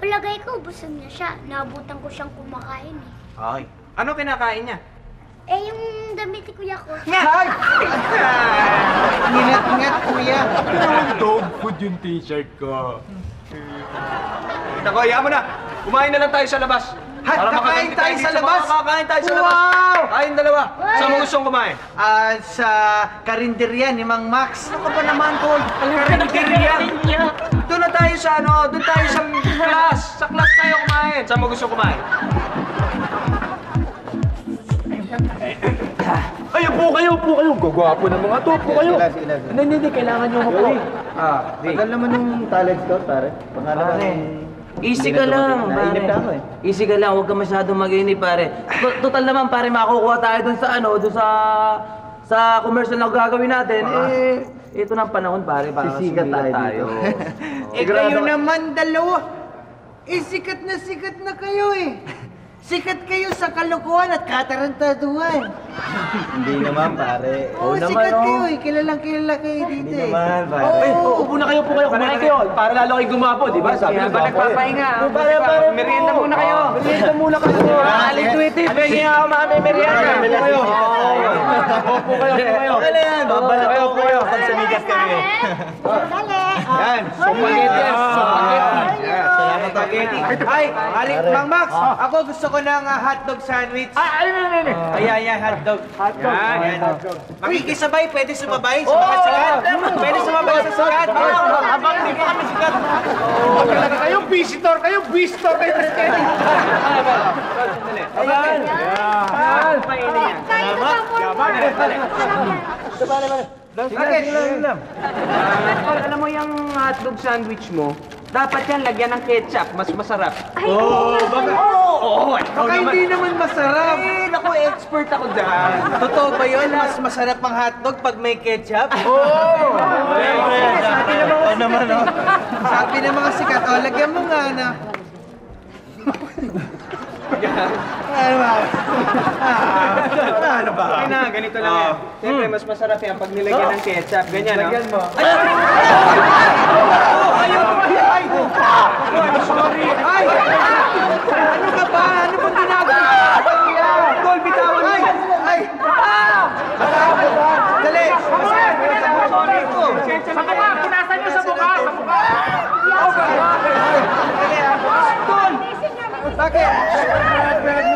Palagay ko, busog niya siya. Naabutan ko siyang kumakain eh. Ay. Ano kinakain niya? Eh, yung damit ni Kuya ko. Ay! Nginat-ngat, kuya. Dog food yung t-shirt ko. Nako, hayaan mo na. Kumain na lang tayo sa labas. Kakain tayo sa labas? Kakain tayo sa labas. Wow! Kain dalawa. Saan mo gustong kumain? Sa karinderya ni Mang Max. Ano ka ba naman, Tol? Karinderya? Doon na tayo sa doon tayo sa class. Sa class tayo kumain. Saan mo gustong kumain? Ay, upo kayo. Gagwapo ng mga to. Upo kayo. Hindi. Kailangan nyo upo. Tagal naman yung talent scout, pare. Easy ka lang, pare. Easy ka lang, huwag ka masyadong mag-inip, pare. Total naman, pare, makukuha tayo dun sa commercial na gagawin natin. Ito na ang panahon, pare, para Sisikat tayo. Kayo naman dalawa. Sikat na kayo eh. Sikat kayo sa kalokohan at katarantaduhan. Hindi naman, pare. Oo, sikat kayo eh. Kilalang kilala kayo dito eh. Hindi naman, pare. Upo na kayo, kumain kayo. Para lalo kayo gumapo, di ba? Sabi Kaya ba nagpapahinga? Pare, merienda muna kayo. Merienda muna kayo. Aling tweety, pwede nga ako mami merienda. Upo kayo. Okay na yan. Babalik kayo. Pag sumigas kami. Dali! Yan, spaghetti. Salamat, spaghetti. Ay, Aling Mang Max, ako gusto ko ng hotdog sandwich. Ayan, hotdog. Yan. Makikisabay, pwede sumabay? Pwede sumabay sa sikat? Habang hindi pa kami sikat. Kayong visitor kayo spaghetti. Ayan. Alam mo yung hotdog sandwich mo, dapat yan lagyan ng ketchup, mas masarap. Baka hindi naman masarap. Naku, expert ako dyan. Totoo ba yun? Mas masarap ang hotdog pag may ketchup? Sabi ng mga sikat, lagyan mo nga na. Ano ba? Okay na, ganito lang yan. Siyempre, mas masarap yan pag nilagyan ng ketchup. Ganyan, no? Lagyan mo. Sorry. Ay! Ano ka ba? Ano bang ginagawa? Tol, bitawan mo. Ay! Dali! Sa mukha, punasan nyo sa mukha. Tol! Bakit?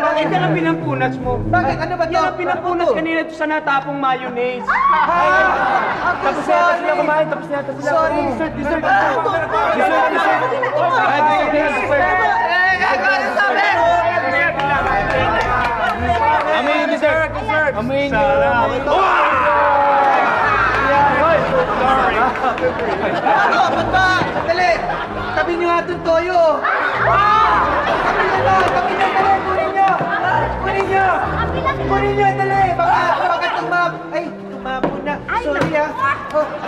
Bakit yan ang pinampunas mo? Bakit? Ano ba to? Yan ang pinampunas kanina ito sa natapong mayonnaise. Ako sorry! Tapos na sila. Sorry! Dessert. Amin, dessert. Amin. Ano? Ba't ba? Dali! Tabi niyo nga itong toyo! Tabi na! Kunin niyo! Kunin niyo, dali! Baka tumapo na. Sorry ah.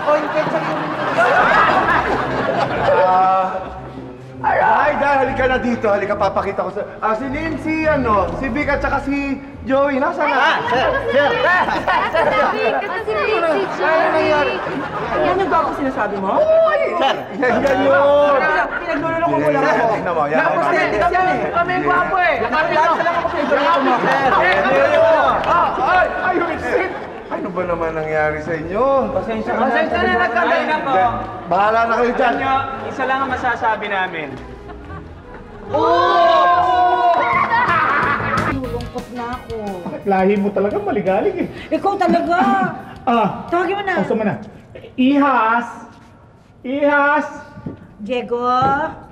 Yung ketchup kunin niyo. Ay, dahil ka na dito. Halika, papakita ko sa... si Lindsay, si Vic at saka si Joey. Nasaan na? Sir! Kasi si Joey. Yan yung ba ako sinasabi mo? Sir! Yan yun! Pinagluloko mo lang ako. Tignan mo, yan. Prosthetic yan eh. Kami yung gwapo eh. Lahat lang ako pinagluloko mo. Ay, umisit! Ano ba naman nangyari sa inyo? Pasensya na, nagkamali na po. Bahala na kayo dyan. Isa lang ang masasabi namin. Nalulungkot na ako. Lahi mo talaga maligalig eh. Ikaw talaga. Tawagin mo na. Gusto mo na. Ihas! Ihas! Diego.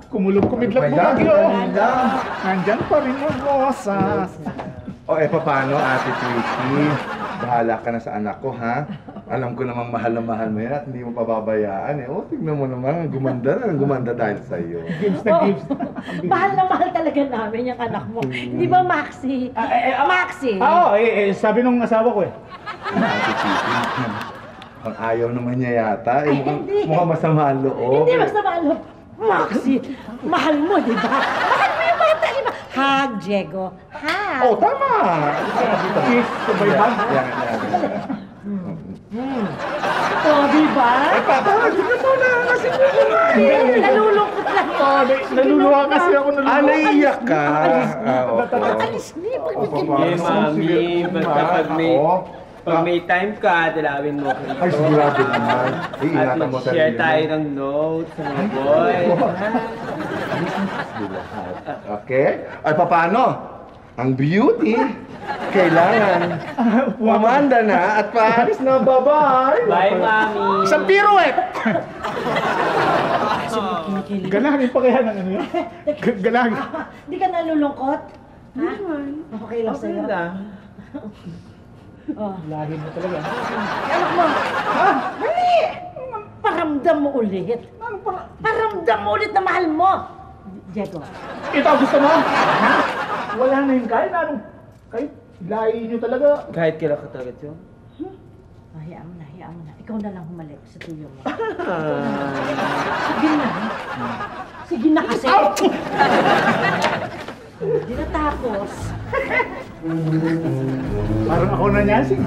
Kumulog-kumidlat mo bagyo. Nandyan pa rin ang rosas. Paano, Ate Tweety? Bahala ka na sa anak ko, ha? Alam ko namang mahal na mahal mo yan at hindi mo pababayaan eh. Tignan mo naman, gumanda dahil sa'yo. Gibbs na Gibbs. Mahal na mahal talaga namin yung anak mo. Hindi ba, Maxi? Maxi? Sabi nung asawa ko eh. Ate Tweety, ang ayaw naman niya yata. Mukhang masama ang loob. Hindi masama ang loob. Maxi, mahal mo, di ba? Mahal mo yung bata, di ba? Hug, Diego. Hug. Tama! Kiss, sabay hug. Yan. Di ba? Papahagin na muna kasi Nalulungkot lang yun. Naluluha kasi ako. naiiyak ka. Alis niya, Mami, basta pag may time ka, dalawin mo ko ito. Ay, sigurado naman. At Iingatan mo mag-share tayo ng notes sa mga boy. Okay? Ay, paano? Ang beauty, kailangan umanda na at paalis na. Bye-bye! Bye, Mami! Isang pirouette! Galangin pa kaya ng ano yun? Galangin. Hindi ka nalulungkot? Ha? Okay lang sa'yo. Lahi mo talaga. Anak mo! Dali! Paramdam mo ulit. Paramdam mo ulit na mahal mo. Diego. Ito gusto mo? Ha? Wala na yung kahit anong... Kahit lahi nyo talaga. Kahit kailan ka talaga, Chong? Hayaan mo na. Ikaw na lang humalik sa tuyo mo. Sige na. Sige na kasi. Hindi na tapos. Parang ako na nyansing.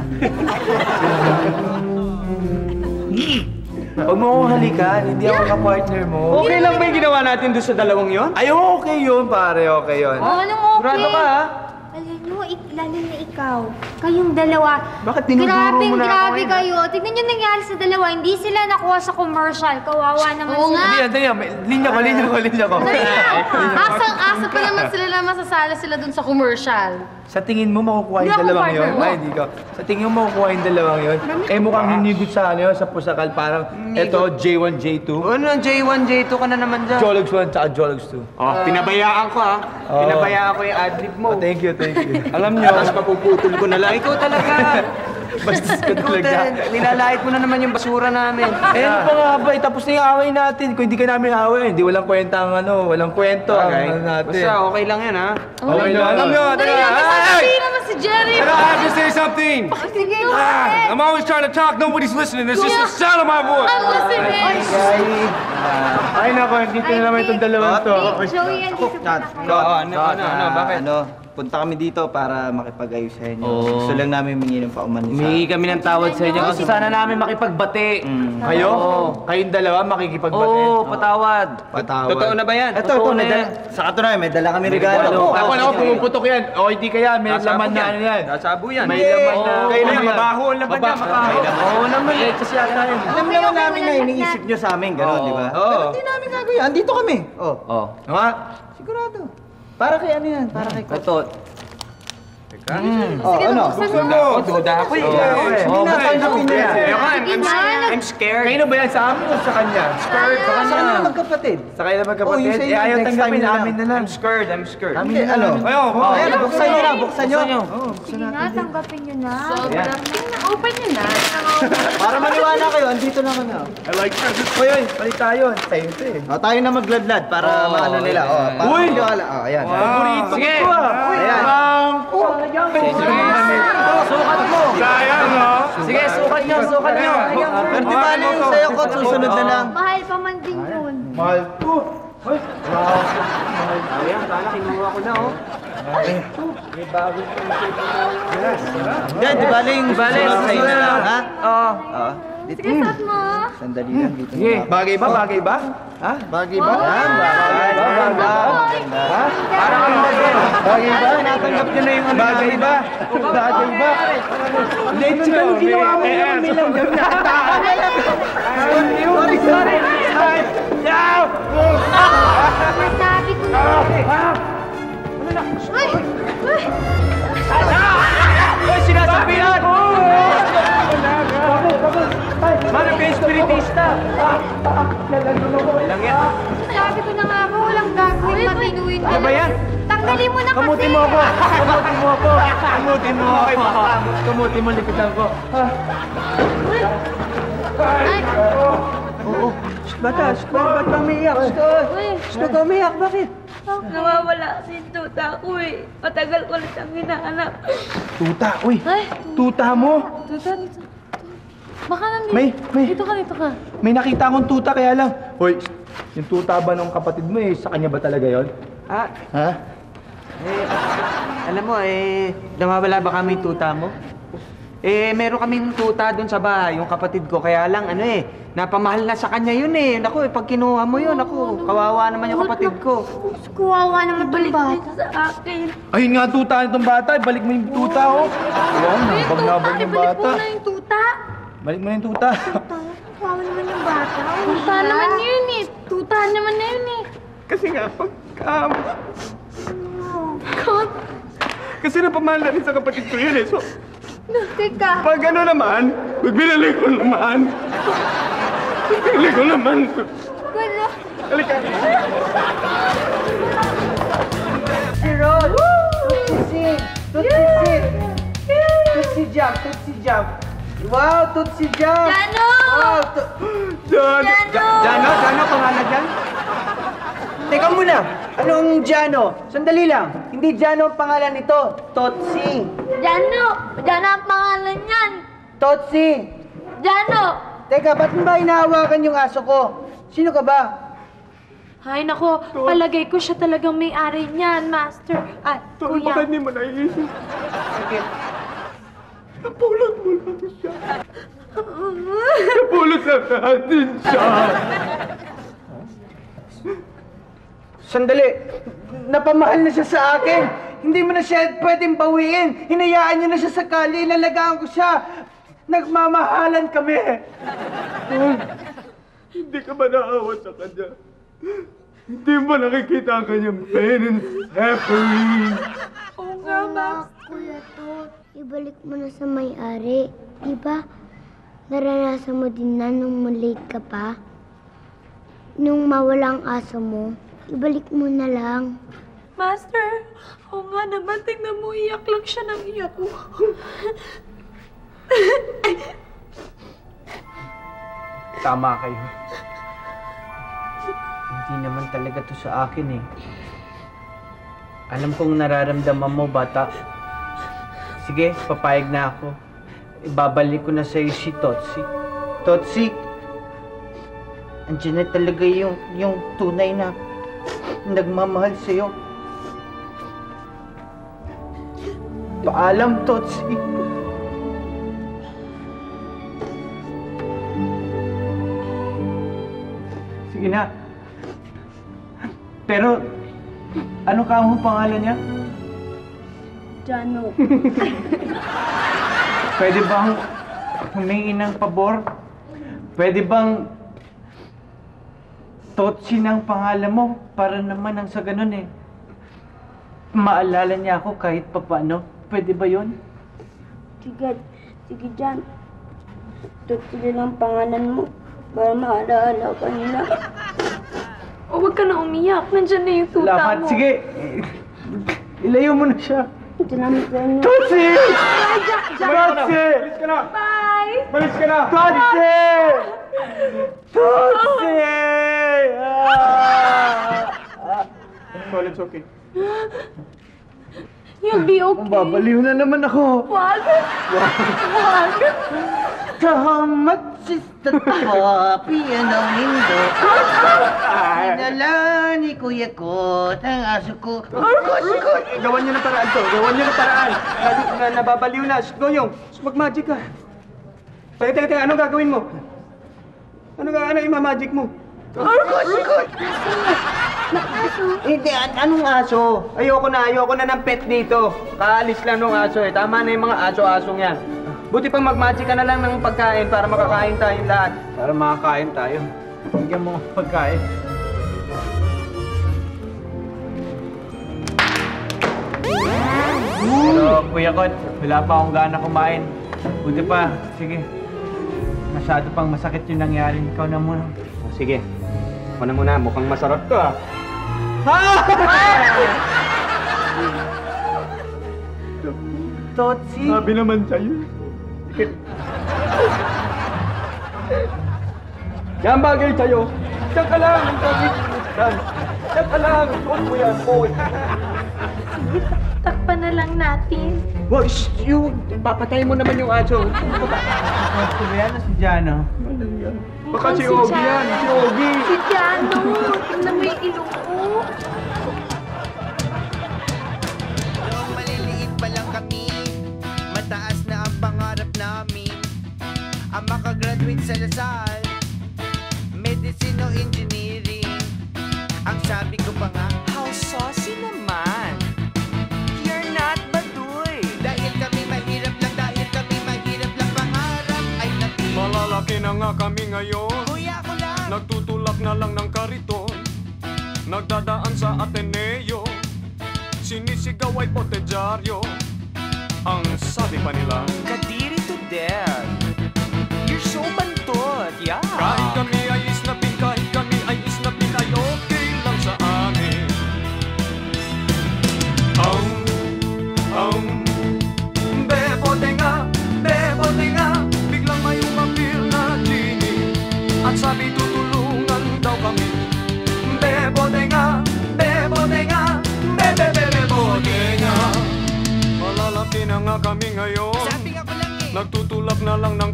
Huwag mo akong halikan, hindi ako ka-partner mo. Okay lang ba yung ginawa natin doon sa dalawang yon? Ay, okay yun, pare, okay yun. Anong okay? Sigurado ka, ha? Alam nyo, lalo na ikaw. Kayong dalawa. Bakit dinuduro mo na ako Grabe ngayon? kayo. Tignan nyo nangyari sa dalawa. Hindi sila nakuha sa commercial. Kawawa naman sila. Hindi yan. Linya ko. Asang-asa pa naman sila na masasala sila dun sa commercial. Sa tingin mo makukuha Hindi yung ako dalawang partner yun? mo. Ay, hindi ka. Sa tingin mo makukuha yung dalawang yun? Mukhang hinigot sa ano yun, sa pusakal. Parang, eto, J1, J2. Ano, J1, J2 ka na naman dyan. Jologs 1, tsaka Jologs 2. Pinabayaan ko ha. Pinabayaan ko yung adlib mo. Thank you. Alam nyo, Tapos mapuputol ko na lang. Ikaw talaga. bastos ka talaga. Nilalait mo na naman yung basura namin. Ano pa nga ba? Tapos na yung away natin. Kung hindi ka namin away, hindi walang kwenta ang ano, walang kwento ang ano natin. Basta okay lang yan ha. Okay nyo, alam nyo, Sabi naman si Jerry. I have to say something. Sige, I'm always trying to talk. Nobody's listening. There's just the sound of my voice. I'm listening. Ay nako, dito na naman itong dalawang to. Joey, andito pa na. Bakit? Punta kami dito para makipag-ayos sa inyo. Gusto lang namin humingi ng paumanisa. Humingi kami ng tawad sa inyo. Gusto sana namin makipagbati. Kayo? Kayong dalawa makikipagbati? Oo, patawad. Totoo na ba yan? Ito, sa katunayan, may dala kami regalo. Ako, pumuputok yan. O, hindi kaya, may laman na ano yan. Sasabo yan. May laman na... Kayo na, mabaho ang laban niya. Oo naman, kasi yata yun. Alam naman namin na iniisip nyo sa amin, gano'n, di ba? Oo. Pero hindi namin gagawin. Andito kami. Oo. Ha? Sigurado. Para kay ano yan? Para kay Kot. Ito. Buksan mo. Duda ako eh. Hindi na tanggapin niya. I'm scared. Kayo ba yan sa amin o sa kanya? Scared sa kanya. Sa kanila magkapatid. Sa kayo na magkapatid? yung sa inyo, Ayaw next tanggapin time na namin na lang. I'm scared. Hindi, ano? Ayan, buksan nyo na, buksan nyo. Sige na, tanggapin nyo na. Open nyo na. Para maniwala kayo, andito lang kami. I like that. Uy, balik tayo. Tayo ito eh. Tayo na magladlad para maano nila. Para maniwala. Ayan. Sige. Ayan. Sukat mo. Sayang, no? Sige, sukat nyo. Pero di ba yung sa'yo, Kot, susunod na lang. Mahal pa man din yun. Mahal ko. Hoy! Wow! Ayan, sana kinuha ko na, oh. May bagong Yan, di baling. Sa'yo na lang, ha? Oo. Oo. Dito. Sige, start mo. Sandali lang dito. Sige. Bagay ba? Bagay ba? Ha? Bagay ba? Bagay ba? Ha? Parang ang bagay. Bagay ba? Natanggap nyo na yung ano bagay ba? Bagay ba? Hindi, yung ginawa mo yun. May langgam na. Sorry. Masabi ko na. Ay, sinasabihan! Mana ka espiritista? Lang yan. Sabi ko na nga ba, walang gagawin, matinuin ka Ano ba yan? Tanggalin mo na kasi. Kamutin mo ako! Kamutin mo, lipitan ko. Ay, Oo. Bata, ba't ka umiiyak? Ba't ka umiiyak? Bakit? Nawawala si tuta ko eh. Matagal ko na siyang hinahanap. Tuta, uy! Ay, Tuta mo! tuta dito. Baka May- Dito ka. May nakita akong tuta kaya lang. Hoy, yung tuta ba ng kapatid mo sa kanya ba talaga yon? Ha? Alam mo, nawawala ba kami tuta mo? Meron kaming tuta doon sa bahay, yung kapatid ko. Kaya lang, napamahal na sa kanya yun Naku, pag kinuha mo yun, kawawa naman yung kapatid ko. Kuwawa naman itong bata. Sa akin. Ayun nga tuta nitong bata. Balik mo yung tuta, oh. Wow, nabag yung bata. ibalik mo na yung tuta. Balik mo na yung tuta. Kuwawa naman yung bata. Tuta naman yun eh. Tuta naman na yun eh. Kasi nga, kasi napamahal na rin sa kapatid ko yun So, Teka. pag ano naman, pag binalik ko naman. Gulo. Halika. Si Rod! Tootsie Jam! Wow, Tootsie Jam! Jano! Wow, Jano, pangalan dyan? Teka muna, anong Jano? Sandali lang, hindi Jano ang pangalan nito, Tootsie. Jano ang pangalan yan. Tootsie! Jano! Teka, ba't mo ba hinahawakan yung aso ko? Sino ka ba? Ay, nako, palagay ko siya talagang may-ari niyan, Master. At, Kuya. Bakit hindi mo naisip? Bakit? Napulot mo lang siya. Napulot lang natin siya. Sandali, napamahal na siya sa akin. Hindi mo na siya pwedeng bawiin. Hinayaan niyo na siya sa kali, inalagaan ko siya. Nagmamahalan kami. Hindi ka ba naawa sa kanya? Hindi mo nakikita ang kanyang pain and suffering. Oo nga, Kuya Tot. Ibalik mo na sa may-ari. Diba, naranasan mo din na nung malate ka pa? Nung mawala ang aso mo, ibalik mo na lang. Master, oo nga naman, tingnan mo, iyak lang siya ng iyak ko. Tama kayo. Hindi naman talaga to sa akin Alam kong nararamdaman mo, bata. Sige, papayag na ako. Ibabalik ko na sa'yo si Totsi. Totsi, andiyan na talaga yung tunay na nagmamahal sa'yo. Paalam, Totsi. Sige na. Pero, ano ka mo pangalan niya? Jano. Pwede bang humingi ng pabor? Pwede bang Totsi ng pangalan mo? Para naman ang sa ganun maalala niya ako kahit papano. Pwede ba yun? Sige, Jan. Tutsi lang pangalan mo para maalaala ka nila. O, huwag ka na umiyak. Nandiyan na yung tuta Lapat. mo. Sige. Ilayo mo na siya. Salamat sa inyo. Totsi! Totsi! Balis ka na! Bye! Balis ka na! Totsi! Totsi! Well, it's okay. You'll be okay. Babaliw na naman ako. Wag! Wag! Salamat Totsis tatapi yan ang lindo. Inala ni Kuya Kot ang aso ko. Gawan niyo ng paraan to. Gawan niyo ng paraan. Nababaliw na. Goyong, mag-magic ka. Teka, anong gagawin mo? Ano ima-magic mo? Hindi, anong aso? Ayoko na ng pet dito. Kaalis lang ng aso eh. Tama na yung mga aso-asong yan. Buti pang mag-magic ka na lang ng pagkain para makakain tayong lahat. Para makakain tayo. Bigyan mo ng pagkain. Pero Kuya Kot, wala pa akong gana kumain. Buti pa, sige. Masyado pang masakit yung nangyari. Ikaw na muna. Sige. Ako na muna. Mukhang masarap to ah. Totsi. Sabi naman sa'yo. Yan bagay sa'yo. Diyan ka lang. Diyan ka lang. Suot mo yan. Sige, takpan na lang natin. Wow, papatay mo naman yung aso. Gusto ba yan o si Jano? Baka si Ogie yan. Si Ogie. Si Jano. Tingnan mo yung ilong ko. Noong maliliit pa lang kami, mataas na ang pangarap namin. Ang makagraduate sa Lasal, medicine o engineering. Ang sabi ko pa nga, how saucy naman. You're not baduy. Dahil kami mahirap lang pangarap ay natin. Malalaki na nga kami ngayon. Kuya ko lang. Nagtutulak na lang ng kariton. Nagdadaan sa Ateneo. Sinisigaw ay potedyaryo. Ang sabi pa nila, Kadiri to death. You're so bantot, yeah. kahit kami ay isnapin, kahit kami ay isnapin, ay okay lang sa amin. Bebote nga, biglang may umapil na genie. At sabi tutulungan daw kami. Bebote nga, bebote nga. Malalaki na nga kami ngayon. Sabi nga ko lang eh. Nagtutulak na lang ng